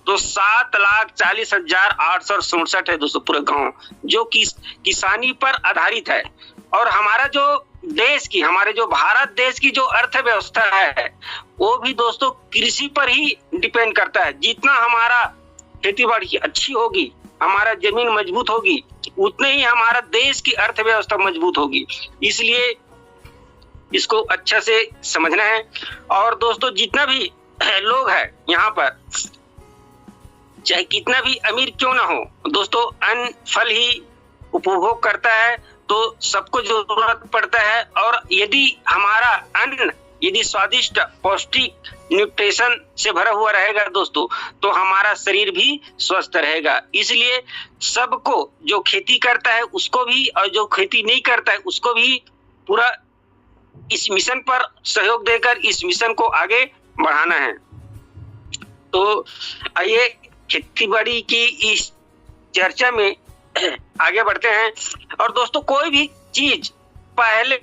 तो 7,40,867 है दोस्तों पूरे गांव, जो किसानी पर आधारित है। और हमारा जो हमारे जो भारत देश की जो अर्थव्यवस्था है वो भी दोस्तों कृषि पर ही डिपेंड करता है। जितना हमारा खेती बाड़ी अच्छी होगी, हमारा जमीन मजबूत होगी, उतने ही हमारा देश की अर्थव्यवस्था मजबूत होगी। इसलिए इसको अच्छा से समझना है। और दोस्तों जितना भी लोग है यहाँ पर, चाहे कितना भी अमीर क्यों ना हो दोस्तों, अन्न फल ही उपभोग करता है, तो सबको जरूरत पड़ता है। और यदि हमारा अन्न यदि स्वादिष्ट, पौष्टिक, न्यूट्रिशन से भरा हुआ रहेगा दोस्तों, तो हमारा शरीर भी स्वस्थ रहेगा। इसलिए सबको, जो खेती करता है उसको भी और जो खेती नहीं करता है उसको भी पूरा इस मिशन पर सहयोग देकर इस मिशन को आगे बढ़ाना है। तो आइए खेती-बाड़ी की इस चर्चा में आगे बढ़ते हैं। और दोस्तों कोई भी चीज पहले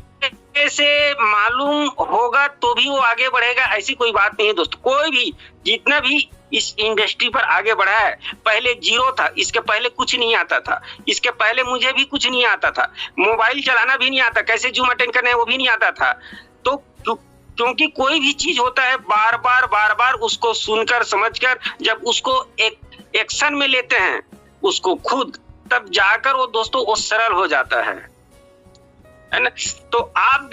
से मालूम होगा तो भी वो आगे बढ़ेगा, ऐसी कोई बात नहीं है दोस्तों। कोई भी जितना भी इस इंडस्ट्री पर आगे बढ़ा है, पहले जीरो था, इसके पहले कुछ नहीं आता था, इसके पहले मुझे भी कुछ नहीं आता था, मोबाइल चलाना भी नहीं आता, कैसे जूम अटेंड करना है वो भी नहीं आता था। तो क्योंकि कोई भी चीज होता है बार बार उसको सुनकर समझकर जब उसको एक एक्शन में लेते हैं उसको खुद, तब जाकर वो दोस्तों वो सरल हो जाता है ना। तो आप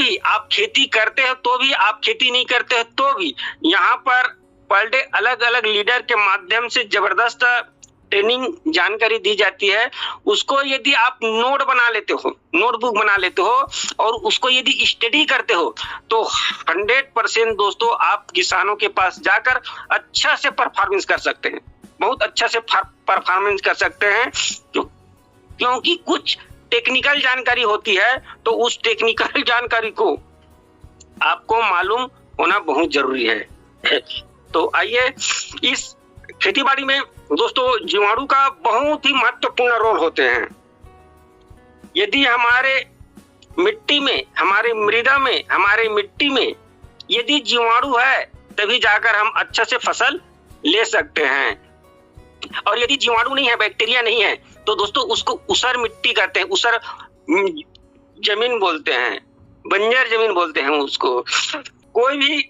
खेती करते हो तो भी, आप खेती नहीं करते हो तो भी, यहाँ पर डे अलग अलग लीडर के माध्यम से जबरदस्त ट्रेनिंग जानकारी दी जाती है। उसको यदि आप नोटबुक बना लेते हो और उसको यदि स्टडी करते हो तो 100% दोस्तों आप किसानों के पास जाकर अच्छा से परफॉर्मेंस कर सकते हैं, बहुत अच्छा से परफॉर्मेंस कर सकते हैं। क्योंकि कुछ टेक्निकल जानकारी होती है, तो उस टेक्निकल जानकारी को आपको मालूम होना बहुत जरूरी है। तो आइए, इस खेतीबाड़ी में दोस्तों जीवाणु का बहुत ही महत्वपूर्ण रोल होते हैं। यदि हमारे मिट्टी में, हमारे मृदा में, हमारे मिट्टी में यदि जीवाणु है तभी जाकर हम अच्छा से फसल ले सकते हैं। और यदि जीवाणु नहीं है, बैक्टीरिया नहीं है, तो दोस्तों उसको ऊसर मिट्टी कहते हैं, ऊसर जमीन बोलते हैं, बंजर जमीन बोलते हैं उसको। कोई भी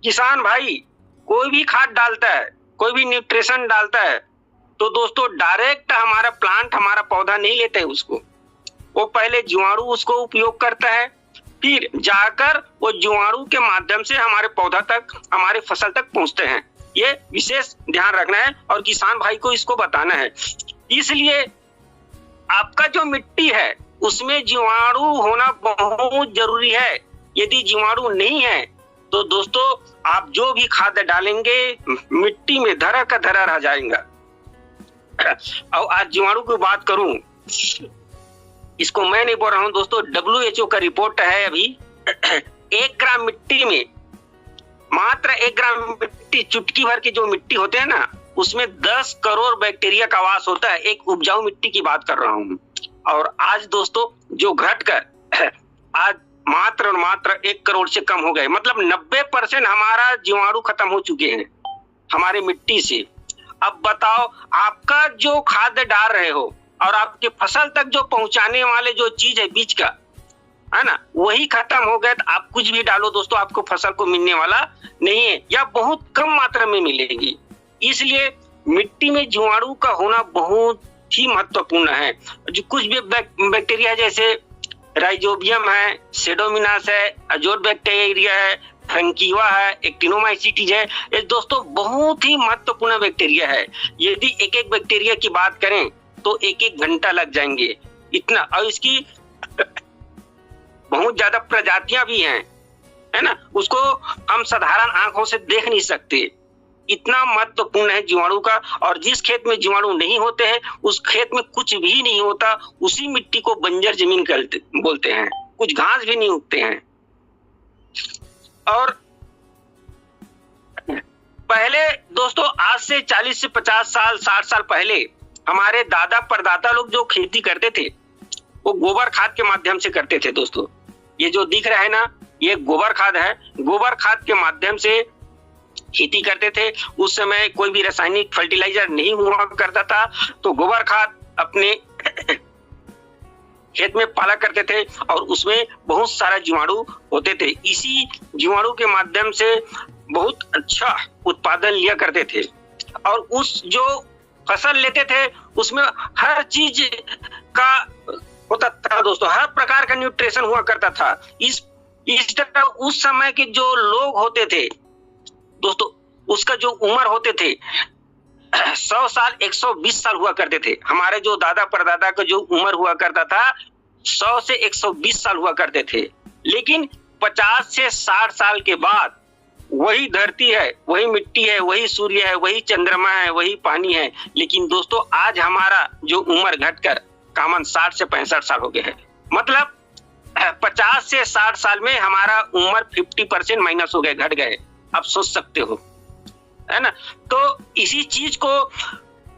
किसान भाई कोई भी खाद डालता है, कोई भी न्यूट्रिशन डालता है, तो दोस्तों डायरेक्ट हमारा प्लांट, हमारा पौधा नहीं लेते हैं उसको, वो पहले जीवाणु उसको उपयोग करता है, फिर जाकर वो जीवाणु के माध्यम से हमारे पौधा तक, हमारे फसल तक पहुंचते हैं। ये विशेष ध्यान रखना है और किसान भाई को इसको बताना है। इसलिए आपका जो मिट्टी है उसमें जीवाणु होना बहुत जरूरी है। यदि जीवाणु नहीं है तो दोस्तों आप जो भी खाद डालेंगे मिट्टी में धरा का धरा रह जाएगा। और आज जीवाणु की बात करूं, इसको मैं नहीं बोल रहा हूं दोस्तों, WHO का रिपोर्ट है अभी 1 ग्राम मिट्टी में, मात्र 1 ग्राम मिट्टी, चुटकी भर की जो मिट्टी होते हैं ना, उसमें 10 करोड़ बैक्टीरिया का वास होता है। एक उपजाऊ मिट्टी की बात कर रहा हूं। और आज दोस्तों जो घटकर आज मात्र 1 करोड़ से कम हो गए, मतलब 90% हमारा जीवाणु खत्म हो चुके हैं हमारे मिट्टी से। अब बताओ, आपका जो खाद डाल रहे हो और आपके फसल तक जो पहुंचाने वाले जो चीज है बीज का, है ना, वही खत्म हो गए तो आप कुछ भी डालो दोस्तों, आपको फसल को मिलने वाला नहीं है, या बहुत कम मात्रा में मिलेगी। इसलिए मिट्टी में जीवाणु का होना बहुत ही महत्वपूर्ण है। जो कुछ भी बैक्टीरिया जैसे राइजोबियम है, सेडोमिनास है, अजोर बैक्टीरिया है, फ्रैंकीवा है, एक्टिनोमाइसीटीज है, ये दोस्तों बहुत ही महत्वपूर्ण बैक्टीरिया है। यदि एक एक बैक्टीरिया की बात करें तो 1 घंटा लग जाएंगे इतना। और इसकी बहुत ज्यादा प्रजातियां भी हैं, है ना, उसको हम साधारण आंखों से देख नहीं सकते, इतना महत्वपूर्ण है जीवाणु का। और जिस खेत में जीवाणु नहीं होते हैं उस खेत में कुछ भी नहीं होता, उसी मिट्टी को बंजर जमीन बोलते हैं, कुछ घास भी नहीं उगते हैं। और पहले दोस्तों, आज से 40 से 50 साल, 60 साल पहले हमारे दादा परदादा लोग जो खेती करते थे वो गोबर खाद के माध्यम से करते थे दोस्तों। ये जो दिख रहा है ना, ये गोबर खाद है। गोबर खाद के माध्यम से खेती करते थे। उस समय कोई भी रासायनिक फर्टिलाइजर नहीं हुआ करता था, तो गोबर खाद अपने खेत में पाला करते थे और उसमें बहुत सारा जीवाणु होते थे। इसी जीवाणु के माध्यम से बहुत अच्छा उत्पादन लिया करते थे और उस जो फसल लेते थे उसमें हर चीज का होता था दोस्तों, हर प्रकार का न्यूट्रिशन हुआ करता था। इस तरह उस समय के जो लोग होते थे दोस्तों, उसका जो उम्र होते थे 100 साल 120 साल हुआ करते थे। हमारे जो दादा परदादा का जो उम्र हुआ करता था 100 से 120 साल हुआ करते थे। लेकिन 50 से 60 साल के बाद वही धरती है, वही मिट्टी है, वही सूर्य है, वही चंद्रमा है, वही पानी है। लेकिन दोस्तों आज हमारा जो उम्र घटकर कामन 60 से 65 साल हो गए हैं। मतलब 50 से 60 साल में हमारा उम्र 50% माइनस हो गए, घट गए। आप सोच सकते हो, है ना। तो इसी चीज को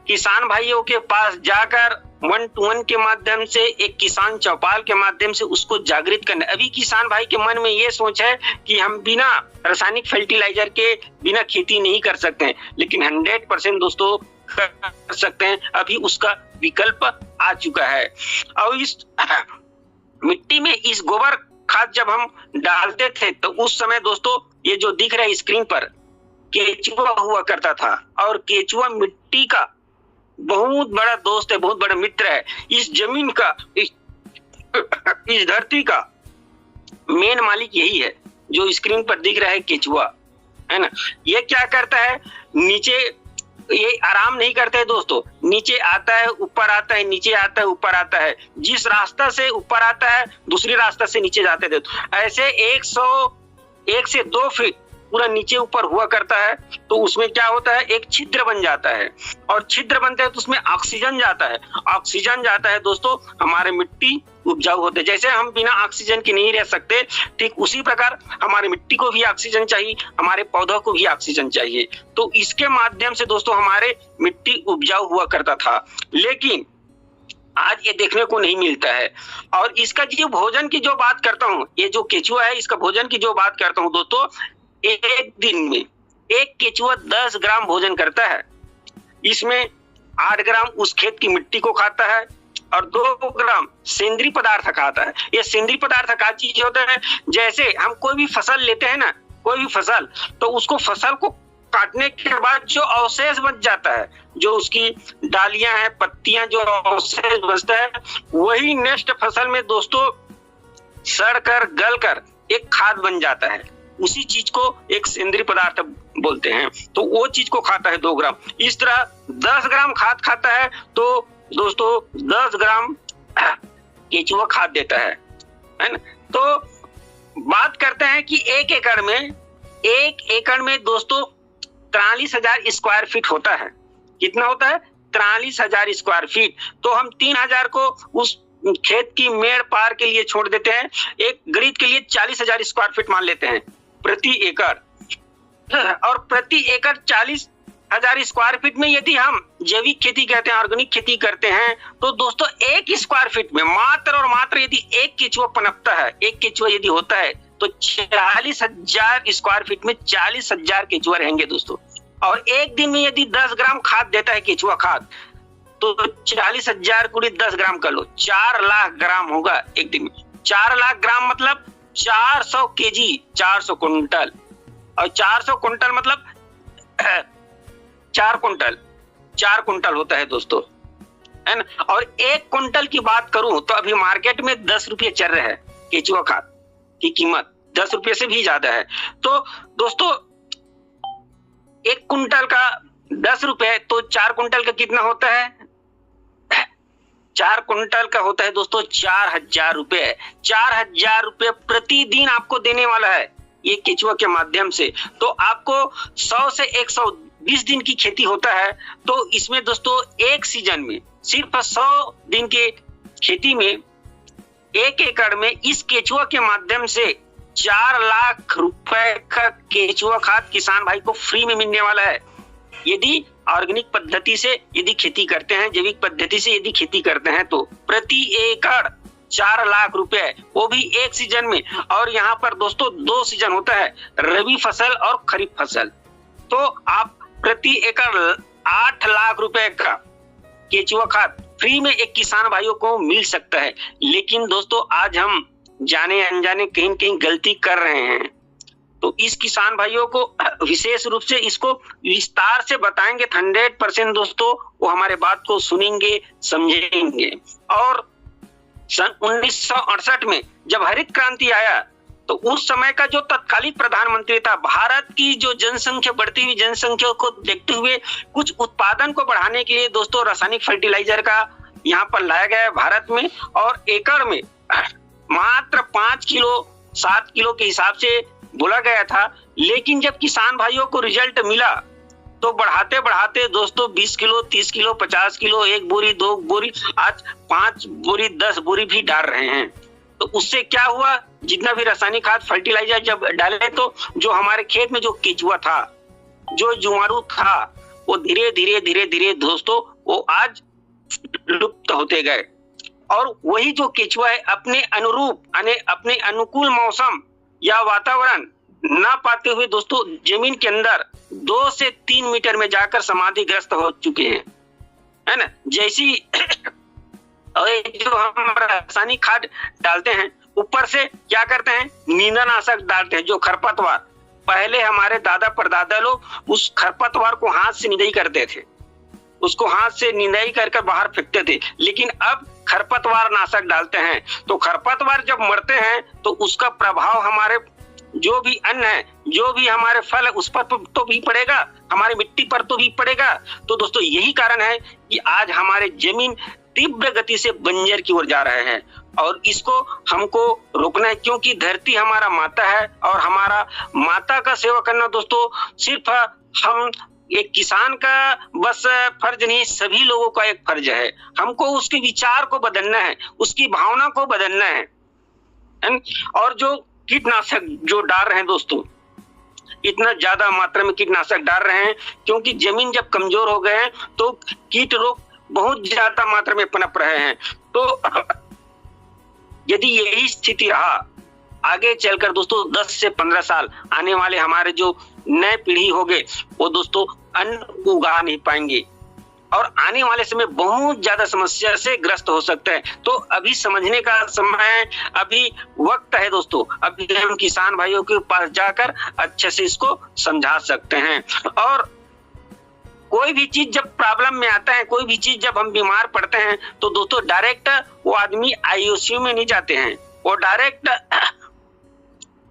किसान भाइयों के पास जाकर 1-to-1 के माध्यम से, एक किसान चौपाल के माध्यम से उसको जागृत करना। अभी किसान भाई के मन में ये सोच है कि हम बिना रासायनिक फर्टिलाइजर के बिना खेती नहीं कर सकते हैं, लेकिन 100% दोस्तों कर सकते हैं। अभी उसका विकल्प आ चुका है। और इस मिट्टी में इस गोबर खाद जब हम डालते थे तो उस समय दोस्तों ये जो दिख रहा है स्क्रीन पर केचुआ हुआ करता था, और केचुआ मिट्टी का बहुत बड़ा दोस्त है, बहुत बड़ा मित्र है। इस जमीन का, इस धरती का मेन मालिक यही है जो स्क्रीन पर दिख रहा है केचुआ, है ना। ये क्या करता है, नीचे ये आराम नहीं करते है दोस्तों, नीचे आता है ऊपर आता है, नीचे आता है ऊपर आता है। जिस रास्ता से ऊपर आता है दूसरी रास्ता से नीचे जाते थे। ऐसे 101 से 2 फीट पूरा नीचे ऊपर हुआ करता है। तो उसमें क्या होता है, एक छिद्र बन जाता है, और छिद्र बनता है तो उसमें ऑक्सीजन जाता है। ऑक्सीजन जाता है दोस्तों, हमारे मिट्टी उपजाऊ होते हैं। जैसे हम बिना ऑक्सीजन के नहीं रह सकते, ठीक उसी प्रकार हमारे मिट्टी को भी ऑक्सीजन चाहिए, हमारे पौधों को भी ऑक्सीजन चाहिए। तो इसके माध्यम से दोस्तों हमारे मिट्टी उपजाऊ हुआ करता था। लेकिन आज ये देखने को नहीं मिलता है। और इसका जो भोजन की जो बात करता हूँ, ये जो केचुआ है इसका भोजन की जो बात करता हूँ दोस्तों, एक दिन में एक केचुआ 10 ग्राम भोजन करता है। इसमें 8 ग्राम उस खेत की मिट्टी को खाता है और 2 ग्राम सेंद्रीय पदार्थ खाता है। ये सेंद्रीय पदार्थ का चीज होता है, जैसे हम कोई भी फसल लेते हैं ना, कोई भी फसल, तो उसको फसल को काटने के बाद जो अवशेष बच जाता है, जो उसकी डालियां हैं, पत्तियां, जो अवशेष बचता है, वही नेक्स्ट फसल में दोस्तों सड़कर गलकर एक खाद बन जाता है। उसी चीज को एक सेंद्रीय पदार्थ बोलते हैं। तो वो चीज को खाता है 2 ग्राम। इस तरह 10 ग्राम खाद खाता है तो दोस्तों 10 ग्राम केचुआ खाद देता है ना। तो बात करते हैं कि एक एकड़ में दोस्तों 43,000 स्क्वायर फीट होता है। कितना होता है? 43,000 स्क्वायर फीट। तो हम 3,000 को उस खेत की मेड़ पार के लिए छोड़ देते हैं, एक गणित के लिए 40,000 स्क्वायर फीट मान लेते हैं प्रति एकड़। और प्रति एकड़ 40,000 स्क्वायर फीट में यदि हम जैविक खेती करते हैं, ऑर्गेनिक खेती करते हैं, तो दोस्तों 1 स्क्वायर फीट में मात्र और मात्र यदि एक केचुआ पनपता है, एक केचुआ यदि होता है, तो 40,000 स्क्वायर फीट में 40,000 केचुआ रहेंगे दोस्तों। और एक दिन में यदि 10 ग्राम खाद देता है केचुआ खाद, तो 40,000 गुणे 10 ग्राम कर लो, 4 लाख ग्राम होगा एक दिन में। 4 लाख ग्राम मतलब 400 केजी, 400 कुंटल। और 400 कुंटल मतलब 4 कुंटल होता है दोस्तों, है ना। और 1 कुंटल की बात करूं तो अभी मार्केट में 10 रुपये चल रहे हैं केचुआ खाद की कीमत, 10 रुपये से भी ज्यादा है। तो दोस्तों 1 कुंटल का 10 रुपए, तो 4 कुंटल का कितना होता है? 4 कुंटल का होता है दोस्तों 4,000 रुपए। 4,000 रुपए प्रतिदिन आपको देने वाला है ये केचुआ के माध्यम से। तो आपको 100 से 120 दिन की खेती होता है। तो इसमें दोस्तों एक सीजन में सिर्फ 100 दिन के खेती में 1 एकड़ में इस केचुआ के माध्यम से 4 लाख रुपए का केचुआ खाद किसान भाई को फ्री में मिलने वाला है। यदि ऑर्गेनिक पद्धति से यदि खेती करते हैं, जैविक पद्धति से यदि खेती करते हैं, तो प्रति एकड़ 4 लाख रुपए, वो भी एक सीजन में। और यहाँ पर दोस्तों 2 सीजन होता है, रबी फसल और खरीफ फसल। तो आप प्रति एकड़ 8 लाख रुपए का केचुआ खाद फ्री में एक किसान भाइयों को मिल सकता है। लेकिन दोस्तों आज हम जाने अनजाने कहीं न कहीं गलती कर रहे हैं, तो इस किसान भाइयों को विशेष रूप से इसको विस्तार से बताएंगे। 100% दोस्तों वो हमारे बात को सुनेंगे, समझेंगे। और सन 1968 में जब हरित क्रांति आया तो उस समय का जो तत्कालीन प्रधानमंत्री था, भारत की जो जनसंख्या बढ़ती हुई जनसंख्या को देखते हुए कुछ उत्पादन को बढ़ाने के लिए दोस्तों रासायनिक फर्टिलाइजर का यहाँ पर लाया गया है भारत में, और एकड़ में मात्र 5 किलो 7 किलो के हिसाब से बोला गया था। लेकिन जब किसान भाइयों को रिजल्ट मिला तो बढ़ाते बढ़ाते दोस्तों 20 किलो 30 किलो 50 किलो 1 बोरी 2 बोरी आज 5 बोरी 10 बोरी भी डाल रहे हैं। तो उससे क्या हुआ, जितना भी रासायनिक खाद फर्टिलाइजर जब डाले तो जो हमारे खेत में जो केचुआ था, जो जीवाणु था, वो धीरे धीरे धीरे धीरे दोस्तों वो आज लुप्त होते गए। और वही जो केचुआ है अपने अनुरूप अपने अनुकूल मौसम या वातावरण ना पाते हुए दोस्तों जमीन के अंदर 2 से 3 मीटर में जाकर समाधिग्रस्त हो चुके हैं, है ना। जैसी जो हम रासायनिक खाद डालते हैं ऊपर से क्या करते हैं, नींदनाशक डालते हैं, जो खरपतवार। पहले हमारे दादा परदादा लोग उस खरपतवार को हाथ से निदाई करते थे, उसको हाथ से निदाई कर बाहर फेंकते थे। लेकिन अब खरपतवार नाशक डालते हैं, तो खरपतवार जब मरते हैं तो उसका प्रभाव हमारे जो भी अन्न है, जो भी हमारे फल है, उस पर तो भी पड़ेगा, हमारी मिट्टी पर तो भी पड़ेगा। तो दोस्तों यही कारण है कि आज हमारे जमीन तीव्र गति से बंजर की ओर जा रहे हैं, और इसको हमको रोकना है। क्योंकि धरती हमारा माता है, और हमारा माता का सेवा करना दोस्तों सिर्फ हम एक किसान का बस फर्ज नहीं, सभी लोगों का एक फर्ज है। हमको उसके विचार को बदलना है, उसकी भावना को बदलना है। और जो कीटनाशक जो डाल रहे हैं दोस्तों, इतना ज्यादा मात्रा में कीटनाशक डाल रहे हैं क्योंकि जमीन जब कमजोर हो गए हैं तो कीट रोग बहुत ज्यादा मात्रा में पनप रहे हैं। तो यदि यही स्थिति रहा आगे चलकर दोस्तों 10 से 15 साल आने वाले हमारे जो नए पीढ़ी होंगे वो दोस्तों अन्न उगा नहीं पाएंगे, और आने वाले समय बहुत ज्यादा समस्या से ग्रस्त हो सकते हैं। तो अभी समझने का समय, अभी वक्त है दोस्तों। अभी हम किसान भाइयों के पास जाकर अच्छे से इसको समझा सकते हैं। और कोई भी चीज जब प्रॉब्लम में आता है, कोई भी चीज जब हम बीमार पड़ते हैं तो दोस्तों डायरेक्ट वो आदमी आईसीयू में नहीं जाते हैं, वो डायरेक्ट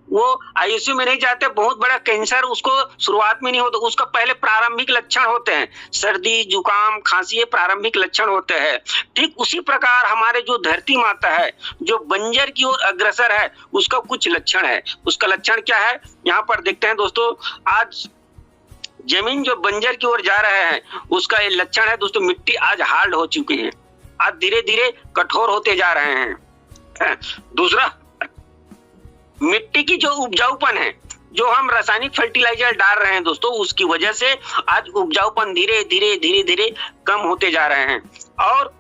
वो आईसीयू में नहीं जाते। बहुत बड़ा कैंसर उसको शुरुआत में नहीं होता, उसका पहले प्रारंभिक लक्षण होते हैं, सर्दी जुकाम खांसी, ये प्रारंभिक लक्षण होते हैं। ठीक उसी प्रकार हमारे जो धरती माता है, जो बंजर की ओर अग्रसर है, उसका कुछ लक्षण है। उसका लक्षण क्या है, यहाँ पर देखते हैं दोस्तों। आज जमीन जो बंजर की ओर जा रहे हैं उसका ये लक्षण है दोस्तों, मिट्टी आज हार्ड हो चुकी है, आज धीरे धीरे कठोर होते जा रहे हैं। दूसरा, मिट्टी की जो उपजाऊपन है, जो हम रासायनिक फर्टिलाइजर डाल रहे हैं दोस्तों, उसकी वजह से आज उपजाऊपन धीरे धीरे धीरे धीरे कम होते जा रहे हैं। और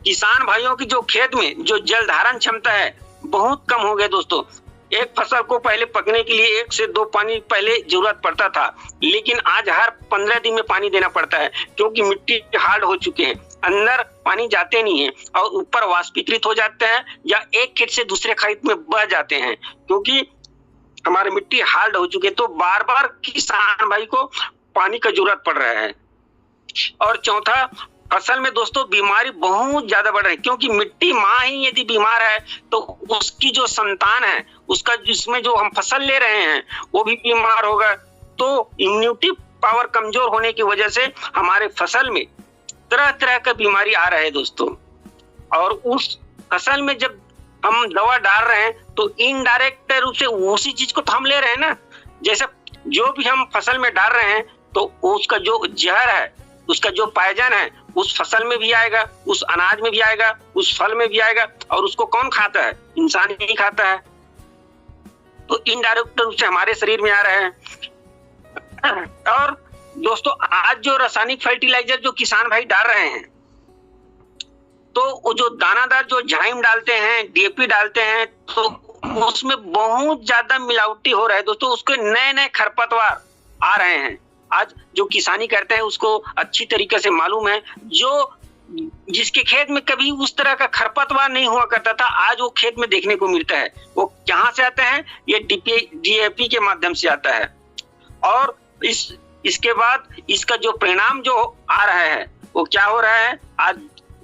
किसान भाइयों की जो खेत में जो जल धारण क्षमता है बहुत कम हो गए दोस्तों। एक फसल को पहले पकने के लिए 1 से 2 पानी पहले जरूरत पड़ता था, लेकिन आज हर 15 दिन में पानी देना पड़ता है, क्योंकि मिट्टी हार्ड हो चुके हैं, अंदर पानी जाते नहीं है और ऊपर वाष्पीकृत हो जाते हैं या एक खेत से दूसरे खेत में बह जाते हैं, क्योंकि हमारी मिट्टी हार्ड हो चुकी है। तो बार बार किसान भाई को पानी का जरूरत पड़ रहा है। और चौथा, फसल में दोस्तों बीमारी बहुत ज्यादा बढ़ रही है, क्योंकि मिट्टी माँ ही यदि बीमार है तो उसकी जो संतान है, उसका जिसमें जो हम फसल ले रहे हैं वो भी बीमार होगा। तो इम्यूनिटी पावर कमजोर होने की वजह से हमारे फसल में तरह तरह का बीमारी आ रहा है दोस्तों। और उस फसल में जब हम दवा डाल रहे हैं तो इनडायरेक्ट रूप से उसी चीज को तो हम ले रहे हैं ना। जैसे जो भी हम फसल में डाल रहे हैं तो उसका जो जहर है, उसका जो पायजन है, उस फसल में भी आएगा, उस अनाज में भी आएगा, उस फल में भी आएगा। और उसको कौन खाता है? इंसान ही खाता है। तो इनडायरेक्ट रूप से हमारे शरीर में आ रहे हैं। और दोस्तों आज जो रासायनिक फर्टिलाइजर जो किसान भाई डाल रहे हैं, तो वो जो दानादार जो झाइम डालते हैं, डीएपी डालते हैं, तो उसमें बहुत ज्यादा मिलावटी हो रहा है दोस्तों। उसके नए नए खरपतवार आ रहे हैं। आज जो किसानी करते हैं उसको अच्छी तरीके से मालूम है, जो जिसके खेत में कभी उस तरह का खरपतवार नहीं हुआ करता था, आज वो खेत में देखने को मिलता है। वो कहाँ से आता है? ये DAP के माध्यम से आता है। और इसके बाद इसका जो परिणाम जो आ रहा है वो क्या हो रहा है? आज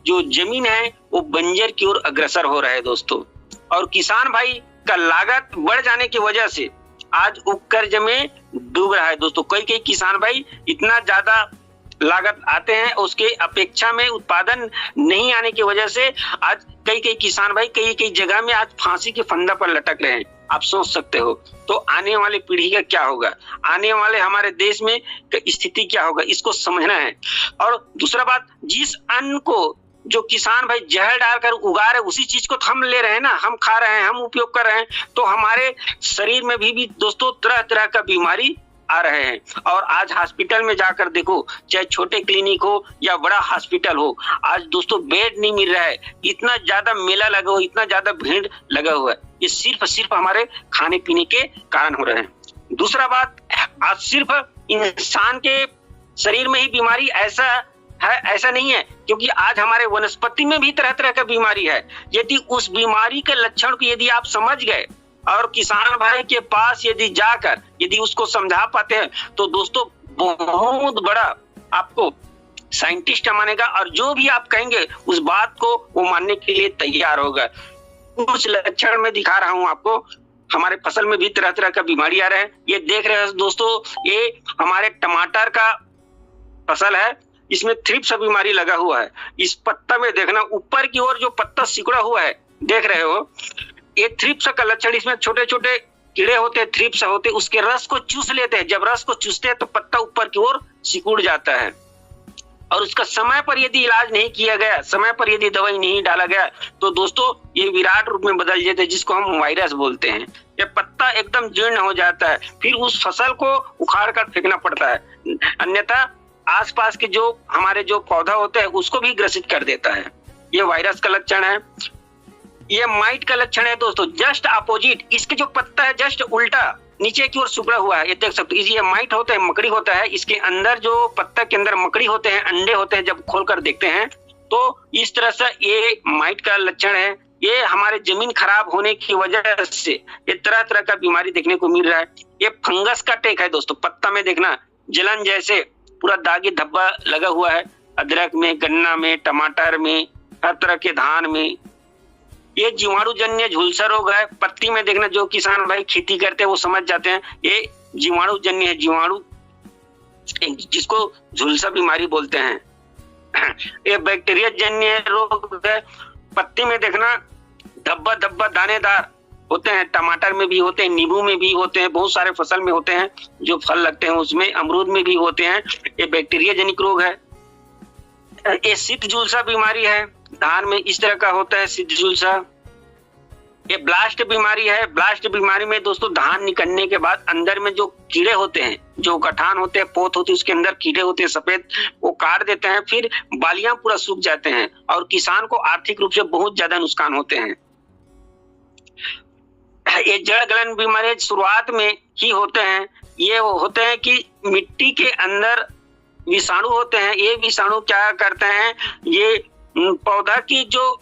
जो जमीन है वो बंजर की ओर अग्रसर हो रहा है दोस्तों। और किसान भाई का लागत बढ़ जाने की वजह से आज उपकर्ज में डूब रहा है दोस्तों। कई किसान भाई इतना ज्यादा लागत आते हैं, उसके अपेक्षा में उत्पादन नहीं आने की वजह से आज कई किसान भाई कई जगह में आज फांसी के फंदा पर लटक रहे हैं। आप सोच सकते हो तो आने वाली पीढ़ी का क्या होगा, आने वाले हमारे देश में स्थिति क्या होगा, इसको समझना है। और दूसरा बात, जिस अन्न को जो किसान भाई जहर डालकर उगा रहे उसी चीज को तो हम ले रहे हैं ना, हम खा रहे हैं, हम उपयोग कर रहे हैं, तो हमारे शरीर में भी दोस्तों तरह तरह का बीमारी आ रहे हैं। और आज हॉस्पिटल में जाकर देखो, चाहे छोटे क्लिनिक हो या बड़ा हॉस्पिटल हो, आज दोस्तों बेड नहीं मिल रहा है। इतना ज्यादा मेला लगा हुआ, इतना ज्यादा भीड़ लगा हुआ है, ये सिर्फ हमारे खाने पीने के कारण हो रहे हैं। दूसरा बात, आज सिर्फ इंसान के शरीर में ही बीमारी ऐसा नहीं है, क्योंकि आज हमारे वनस्पति में भी तरह तरह का बीमारी है। यदि उस बीमारी के लक्षण को यदि आप समझ गए और किसान भाई के पास यदि जाकर यदि उसको समझा पाते हैं तो दोस्तों बहुत बड़ा आपको साइंटिस्ट मानेगा, और जो भी आप कहेंगे उस बात को वो मानने के लिए तैयार होगा। कुछ लक्षण मैं दिखा रहा हूं आपको। हमारे फसल में भी तरह तरह का बीमारी आ रहा है। ये देख रहे हैं दोस्तों, ये हमारे टमाटर का फसल है, इसमें थ्रिप्स बीमारी लगा हुआ है। इस पत्ता में देखना, ऊपर की ओर जो पत्ता सिकुड़ा हुआ है, देख रहे हो, ये थ्रिप्स का लक्षण। इसमें छोटे छोटे कीड़े होते हैं, थ्रिप्स होते हैं, उसके रस को चूस लेते हैं। जब रस को चूसते हैं तो पत्ता ऊपर की ओर सिकुड़ जाता है। और उसका समय पर यदि इलाज नहीं किया गया, समय पर यदि दवाई नहीं डाला गया, तो दोस्तों ये विराट रूप में बदल जाते हैं, जिसको हम वायरस बोलते हैं। ये पत्ता एकदम जीर्ण हो जाता है, फिर उस फसल को उखाड़ कर फेंकना पड़ता है, अन्यथा आसपास के जो हमारे जो पौधा होते हैं उसको भी ग्रसित कर देता है। ये वायरस का लक्षण है। ये माइट का लक्षण है दोस्तों, जस्ट अपोजिट। इसके जो पत्ता है जस्ट उल्टा नीचे की ओर सिकुड़ा हुआ है, ये देख सकते हो। ये माइट होता है, मकड़ी होता है। इसके अंदर जो पत्ता के अंदर मकड़ी होते हैं, अंडे होते हैं, जब खोलकर देखते हैं तो इस तरह से ये माइट का लक्षण है। ये हमारे जमीन खराब होने की वजह से ये तरह तरह का बीमारी देखने को मिल रहा है। ये फंगस का टेक है दोस्तों। पत्ता में देखना जलन जैसे पूरा दागी धब्बा लगा हुआ है, अदरक में, गन्ना में, टमाटर में, हर तरह के धान में। ये जीवाणु जन्य झुलसा रोग है। पत्ती में देखना, जो किसान भाई खेती करते हैं वो समझ जाते हैं, ये जीवाणु जन्य है, जीवाणु जिसको झुलसा बीमारी बोलते हैं। ये बैक्टीरिया जन्य रोग है। पत्ती में देखना धब्बा धब्बा दानेदार होते हैं, टमाटर में भी होते हैं, नींबू में भी होते हैं, बहुत सारे फसल में होते हैं, जो फल लगते हैं उसमें, अमरूद में भी होते हैं। ये बैक्टीरिया जनिक रोग है। ये शीत झुलसा बीमारी है, धान में इस तरह का होता है शीत झुलसा। ये ब्लास्ट बीमारी है। ब्लास्ट बीमारी में दोस्तों धान निकलने के बाद अंदर में जो कीड़े होते हैं, जो गठान होते हैं, पोत होती है, उसके अंदर कीड़े होते हैं सफेद, वो काट देते हैं, फिर बालियां पूरा सूख जाते हैं और किसान को आर्थिक रूप से बहुत ज्यादा नुकसान होते हैं। ये जड़ गलन बीमारी शुरुआत में ही होते हैं। ये होते हैं कि मिट्टी के अंदर विषाणु होते हैं। ये विषाणु क्या करते हैं, ये पौधा की जो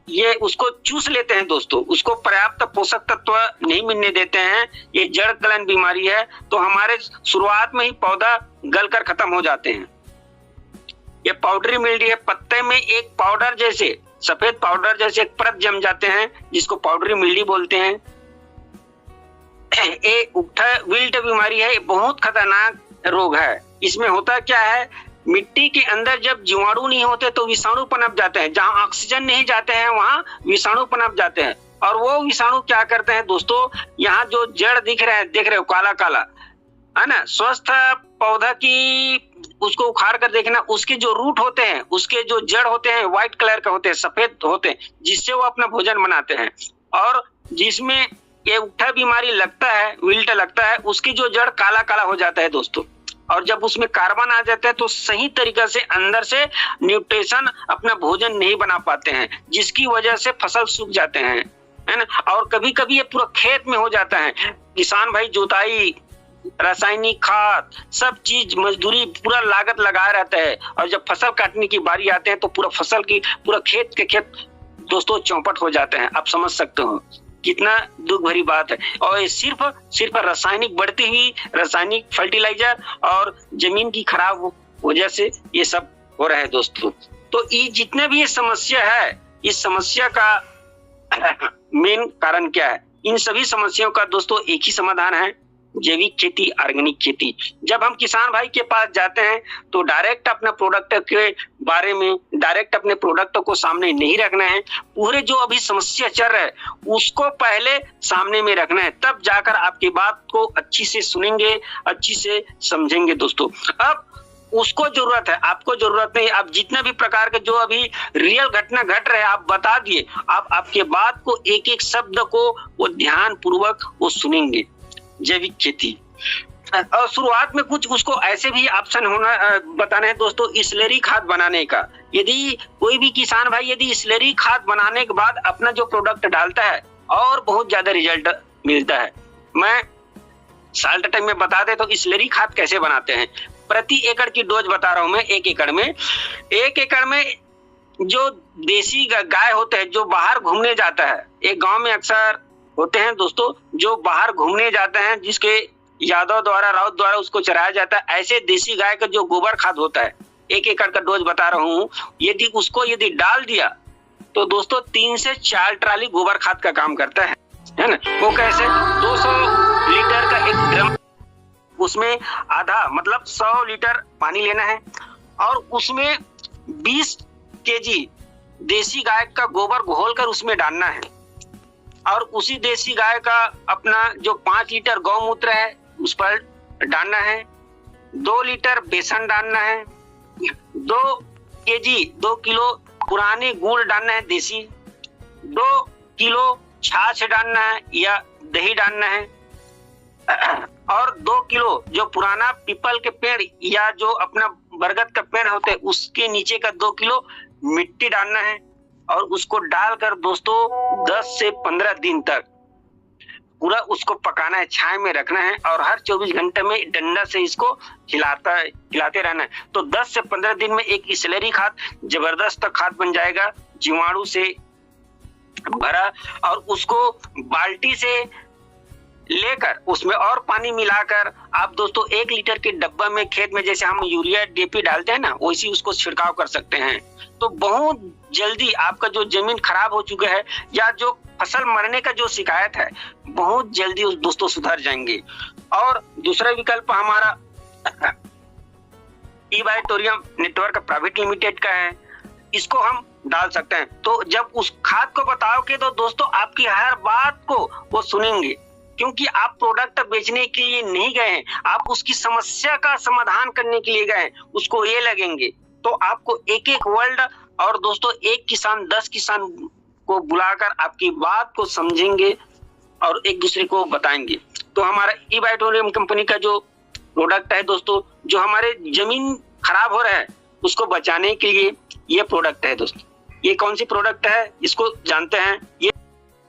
ये उसको चूस लेते हैं दोस्तों, उसको पर्याप्त पोषक तत्व नहीं मिलने देते हैं। ये जड़ गलन बीमारी है। तो हमारे शुरुआत में ही पौधा गलकर खत्म हो जाते हैं। ये पाउडरी मिल्ड्यू है। पत्ते में एक पाउडर जैसे, सफेद पाउडर जैसे एक परत जम जाते हैं, जिसको पाउडरी मिल्ड्यू बोलते हैं। ये उठा विल्ट बीमारी है। बहुत खतरनाक रोग है। इसमें होता क्या है, मिट्टी के अंदर जब जीवाणु नहीं होते तो विषाणु पनप जाते हैं। जहां ऑक्सीजन नहीं जाते हैं वहां विषाणु पनप जाते हैं। और वो विषाणु क्या करते हैं दोस्तों, यहाँ जो जड़ दिख रहे हैं, देख रहे हो काला काला है ना, स्वस्थ पौधा की उसको उखाड़ कर देखना, उसके जो रूट होते हैं, उसके जो जड़ होते हैं व्हाइट कलर का होते हैं, सफेद होते हैं, जिससे वो अपना भोजन बनाते हैं। और जिसमें ये उठा बीमारी लगता है, विल्ट लगता है, उसकी जो जड़ काला काला हो जाता है दोस्तों। और जब उसमें कार्बन आ जाता है तो सही तरीके से अंदर से न्यूट्रिशन अपना भोजन नहीं बना पाते हैं, जिसकी वजह से फसल सूख जाते हैं, है ना। और कभी कभी ये पूरा खेत में हो जाता है। किसान भाई जुताई रासायनिक खाद, सब चीज, मजदूरी, पूरा लागत लगाया रहता है। और जब फसल काटने की बारी आते हैं तो पूरा फसल की, पूरा खेत के खेत दोस्तों चौपट हो जाते हैं। आप समझ सकते हो कितना दुख भरी बात है। और सिर्फ रासायनिक, बढ़ती हुई रासायनिक फर्टिलाइजर और जमीन की खराब वजह से ये सब हो रहा है दोस्तों। तो ये जितने भी ये समस्या है, इस समस्या का मेन कारण क्या है? इन सभी समस्याओं का दोस्तों एक ही समाधान है, जैविक खेती, ऑर्गेनिक खेती। जब हम किसान भाई के पास जाते हैं तो डायरेक्ट अपने प्रोडक्ट के बारे में, डायरेक्ट अपने प्रोडक्ट को सामने नहीं रखना है। पूरे जो अभी समस्या चल रहा है उसको पहले सामने में रखना है, तब जाकर आपकी बात को अच्छी से सुनेंगे, अच्छी से समझेंगे दोस्तों। अब उसको जरूरत है, आपको जरूरत नहीं। आप जितने भी प्रकार के जो अभी रियल घटना घट रहे हैं आप बता दिए, आप आपके बात को, एक एक शब्द को वो ध्यान पूर्वक वो सुनेंगे। जैविक खेती, और शुरुआत में कुछ उसको ऐसे भी ऑप्शन होना बताना है दोस्तों, स्लरी खाद बनाने का। यदि कोई भी किसान भाई यदि स्लरी खाद बनाने के बाद अपना जो प्रोडक्ट डालता है और बहुत ज्यादा रिजल्ट मिलता है। मैं साल्ट टाइम में बता दे तो स्लरी खाद कैसे बनाते हैं। प्रति एकड़ की डोज बता रहा हूं मैं। एक एकड़ में जो देसी गाय होते हैं जो बाहर घूमने जाता है, एक गांव में अक्सर होते हैं दोस्तों जो बाहर घूमने जाते हैं, जिसके यादव द्वारा, राउत द्वारा उसको चराया जाता है। ऐसे देसी गाय का जो गोबर खाद होता है, 1 एकड़ का डोज बता रहा हूं, यदि उसको यदि डाल दिया तो दोस्तों 3 से 4 ट्राली गोबर खाद का काम करता है ना। वो कैसे? 200 लीटर का एक ड्रम, उसमें आधा मतलब 100 लीटर पानी लेना है और उसमें 20 केजी देसी गाय का गोबर घोलकर उसमें डालना है। और उसी देसी गाय का अपना जो 5 लीटर गौमूत्र है उस पर डालना है। 2 लीटर बेसन डालना है। 2 किलो पुराने गुड़ डालना है देसी। 2 किलो छाछ डालना है या दही डालना है। और 2 किलो जो पुराना पीपल के पेड़ या जो अपना बरगद का पेड़ होते हैं उसके नीचे का 2 किलो मिट्टी डालना है। और उसको डालकर दोस्तों 10 से 15 दिन तक पूरा उसको पकाना है, छाया में रखना है और हर 24 घंटे में डंडा से इसको हिलाते रहना है। तो 10 से 15 दिन में एक स्लरी खाद, जबरदस्त खाद बन जाएगा, जीवाणु से भरा। और उसको बाल्टी से लेकर उसमें और पानी मिलाकर आप दोस्तों 1 लीटर के डब्बा में खेत में जैसे हम यूरिया डीएपी डालते हैं ना, वैसे उसको छिड़काव कर सकते हैं। तो बहुत जल्दी आपका जो जमीन खराब हो चुका है या जो फसल मरने का जो शिकायत है बहुत जल्दी उस दोस्तों सुधर जाएंगे। और दूसरा विकल्प हमारा ई-बायोटोरियम नेटवर्क प्राइवेट लिमिटेड का है, इसको हम डाल सकते हैं। तो जब उस खाद को बताओगे तो दोस्तों आपकी हर बात को वो सुनेंगे, क्योंकि आप प्रोडक्ट बेचने के लिए नहीं गए हैं, आप उसकी समस्या का समाधान करने के लिए गए हैं, उसको ये लगेंगे। तो आपको एक एक वर्ड और दोस्तों 1 किसान 10 किसान को बुलाकर आपकी बात को समझेंगे और एक दूसरे को बताएंगे। तो हमारा ई-बायोटोरियम कंपनी का जो प्रोडक्ट है दोस्तों, जो हमारे जमीन खराब हो रहा है उसको बचाने के लिए ये प्रोडक्ट है दोस्तों। ये कौन सी प्रोडक्ट है इसको जानते हैं। ये